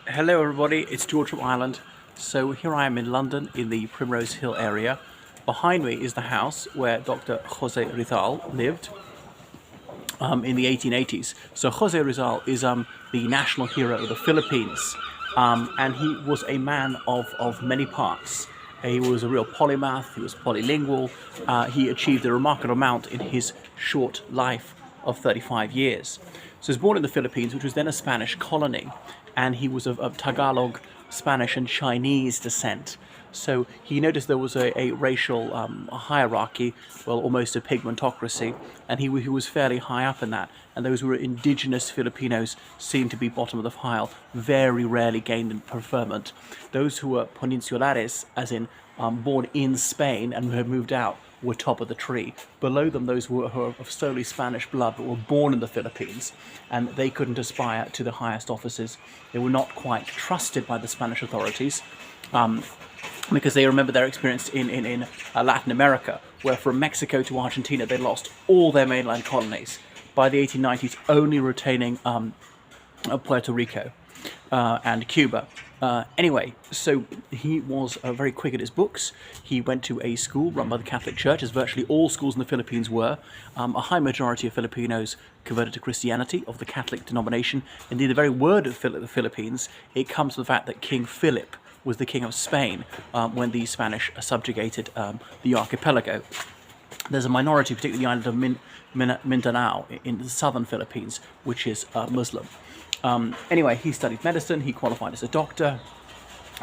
Hello everybody, it's George from Ireland. So here I am in London in the Primrose Hill area. Behind me is the house where Dr. Jose Rizal lived in the 1880s. So Jose Rizal is the national hero of the Philippines, and he was a man of many parts. He was a real polymath, he was polylingual, he achieved a remarkable amount in his short life of 35 years. So he was born in the Philippines, which was then a Spanish colony, and he was of Tagalog, Spanish and Chinese descent. So he noticed there was a racial hierarchy, well, almost a pigmentocracy, and he was fairly high up in that. And those who were indigenous Filipinos seemed to be bottom of the pile, very rarely gained preferment. Those who were peninsulares, as in born in Spain and who had moved out, were top of the tree. Below them, those who were of solely Spanish blood but were born in the Philippines, and they couldn't aspire to the highest offices. They were not quite trusted by the Spanish authorities. Because they remember their experience in Latin America, where from Mexico to Argentina they lost all their mainland colonies. By the 1890s, only retaining Puerto Rico and Cuba. Anyway, so he was very quick at his books. He went to a school run by the Catholic Church, as virtually all schools in the Philippines were. A high majority of Filipinos converted to Christianity, of the Catholic denomination. Indeed, the very word of the Philippines, it comes from the fact that King Philip was the king of Spain when the Spanish subjugated the archipelago. There's a minority, particularly the island of Mindanao in the southern Philippines, which is Muslim. Anyway, he studied medicine, he qualified as a doctor,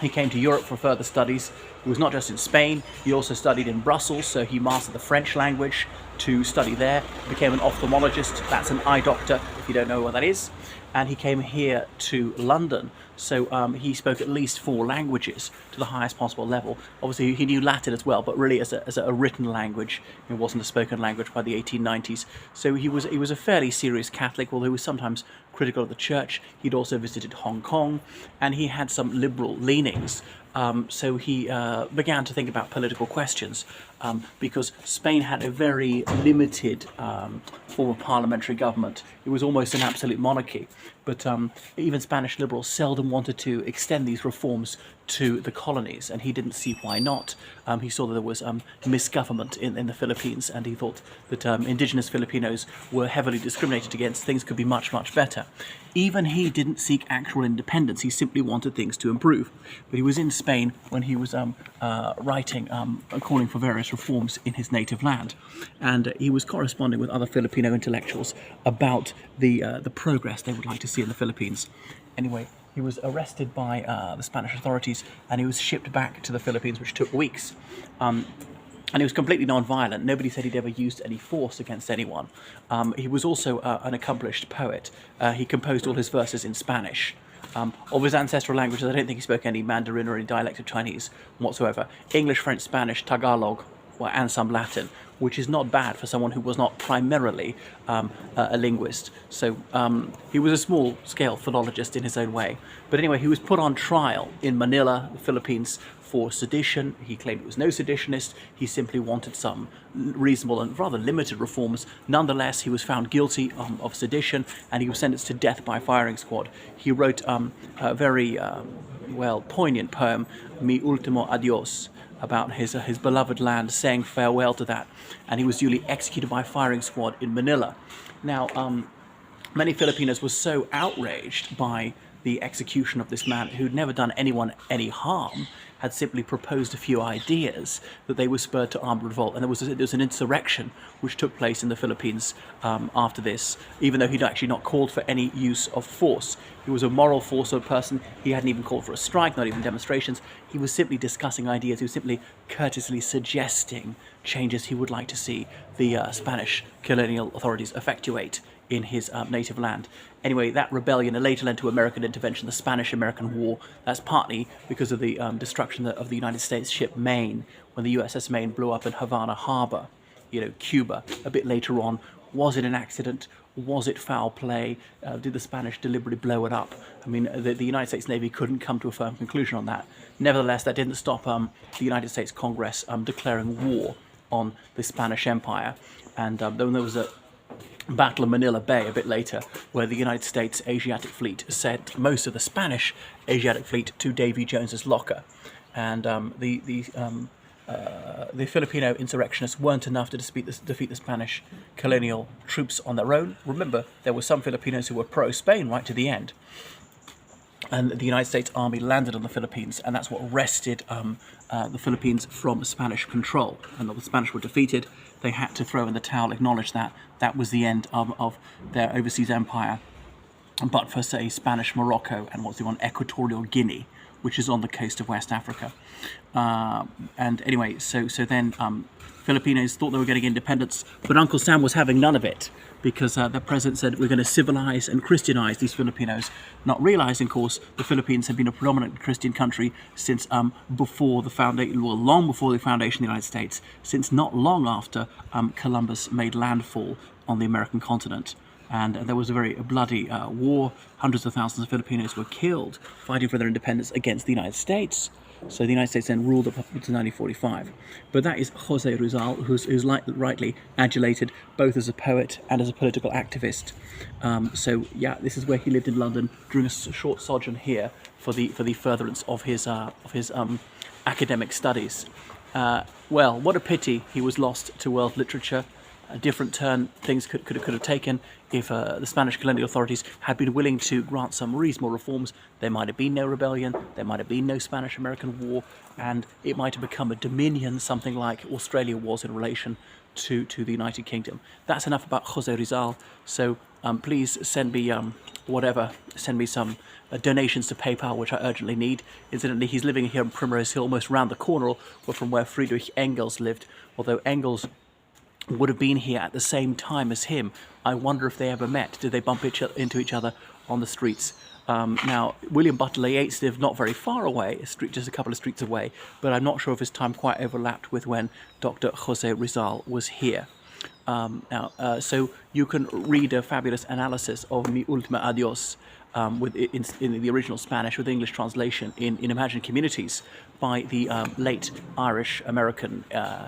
he came to Europe for further studies. He was not just in Spain, he also studied in Brussels, so he mastered the French language to study there, became an ophthalmologist, that's an eye doctor, if you don't know what that is, and he came here to London, so he spoke at least 4 languages to the highest possible level. Obviously he knew Latin as well, but really as a written language. It wasn't a spoken language by the 1890s. So he was a fairly serious Catholic, although he was sometimes critical of the church. He'd also visited Hong Kong, and he had some liberal leanings. So he began to think about political questions because Spain had a very limited form of parliamentary government. It was almost an absolute monarchy. But even Spanish liberals seldom wanted to extend these reforms to the colonies, and he didn't see why not. He saw that there was misgovernment in the Philippines, and he thought that indigenous Filipinos were heavily discriminated against. Things could be much, much better. Even he didn't seek actual independence. He simply wanted things to improve. But he was in Spain when he was writing, calling for various reforms in his native land. And he was corresponding with other Filipino intellectuals about the progress they would like to see in the Philippines. Anyway, he was arrested by the Spanish authorities and he was shipped back to the Philippines, which took weeks. And he was completely non-violent. Nobody said he'd ever used any force against anyone. He was also an accomplished poet. He composed all his verses in Spanish. Of his ancestral languages, I don't think he spoke any Mandarin or any dialect of Chinese whatsoever. English, French, Spanish, Tagalog, and some Latin, which is not bad for someone who was not primarily a linguist. So he was a small-scale philologist in his own way. But anyway, he was put on trial in Manila, the Philippines, for sedition. He claimed he was no seditionist. He simply wanted some reasonable and rather limited reforms. Nonetheless, he was found guilty of sedition, and he was sentenced to death by firing squad. He wrote a very poignant poem, Mi Ultimo Adios, about his beloved land, saying farewell to that, and he was duly executed by firing squad in Manila. Now, many Filipinos were so outraged by the execution of this man who'd never done anyone any harm, had simply proposed a few ideas, that they were spurred to armed revolt. And there was an insurrection which took place in the Philippines after this, even though he'd actually not called for any use of force. He was a moral force-filled person. He hadn't even called for a strike, not even demonstrations. He was simply discussing ideas. He was simply courteously suggesting changes he would like to see the Spanish colonial authorities effectuate in his native land. Anyway, that rebellion later led to American intervention, the Spanish-American War. That's partly because of the destruction of the United States ship Maine, when the USS Maine blew up in Havana Harbor, Cuba. A bit later on, was it an accident? Was it foul play? Did the Spanish deliberately blow it up? I mean, the United States Navy couldn't come to a firm conclusion on that. Nevertheless, that didn't stop the United States Congress declaring war on the Spanish Empire. And then there was Battle of Manila Bay a bit later, where the United States Asiatic Fleet sent most of the Spanish Asiatic Fleet to Davy Jones's locker, and the Filipino insurrectionists weren't enough to defeat the Spanish colonial troops on their own. Remember, there were some Filipinos who were pro-Spain right to the end. And the United States Army landed on the Philippines, and that's what wrested the Philippines from Spanish control. And the Spanish were defeated. They had to throw in the towel, acknowledge that that was the end of their overseas empire. But for, say, Spanish Morocco and what's the one, Equatorial Guinea, which is on the coast of West Africa. And anyway, so then Filipinos thought they were getting independence, but Uncle Sam was having none of it, because the president said, we're going to civilize and Christianize these Filipinos, not realizing, of course, the Philippines had been a predominant Christian country since before the foundation, well, long before the foundation of the United States, since not long after Columbus made landfall on the American continent. And there was a very bloody war. Hundreds of thousands of Filipinos were killed fighting for their independence against the United States. So the United States then ruled up until 1945. But that is Jose Rizal, who's rightly adulated both as a poet and as a political activist. So yeah, this is where he lived in London during a short sojourn here for the furtherance of his academic studies. Well, what a pity he was lost to world literature. A different turn things could have taken if the Spanish colonial authorities had been willing to grant some reasonable reforms. There might have been no rebellion, there might have been no Spanish-American war, and it might have become a dominion, something like Australia was in relation to the United Kingdom. That's enough about Jose Rizal. So please send me send me some donations to PayPal, which I urgently need. Incidentally, he's living here in Primrose Hill, almost round the corner from where Friedrich Engels lived, although Engels would have been here at the same time as him. I wonder if they ever met. Did they bump into each other on the streets? Now, William Butler Yeats lived not very far away, just a couple of streets away, but I'm not sure if his time quite overlapped with when Dr. Jose Rizal was here. So you can read a fabulous analysis of Mi Ultima Adios in the original Spanish with English translation in Imagined Communities by the late Irish-American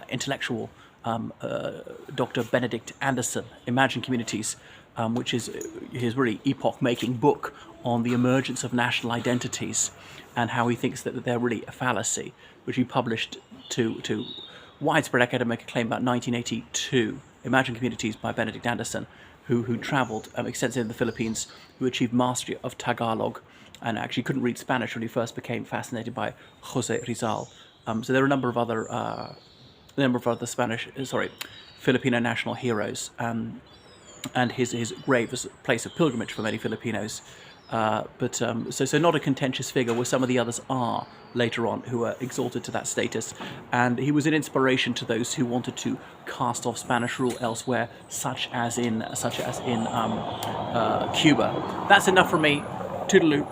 intellectual Dr. Benedict Anderson, Imagined Communities, which is his really epoch-making book on the emergence of national identities and how he thinks that they're really a fallacy, which he published to widespread academic acclaim about 1982. Imagined Communities by Benedict Anderson, who travelled extensively in the Philippines, who achieved mastery of Tagalog, and actually couldn't read Spanish when he first became fascinated by Jose Rizal. So there are a number of other Filipino national heroes, and his grave is a place of pilgrimage for many Filipinos. So not a contentious figure, where some of the others are later on, who are exalted to that status. And he was an inspiration to those who wanted to cast off Spanish rule elsewhere, such as in Cuba. That's enough from me. Toodaloo.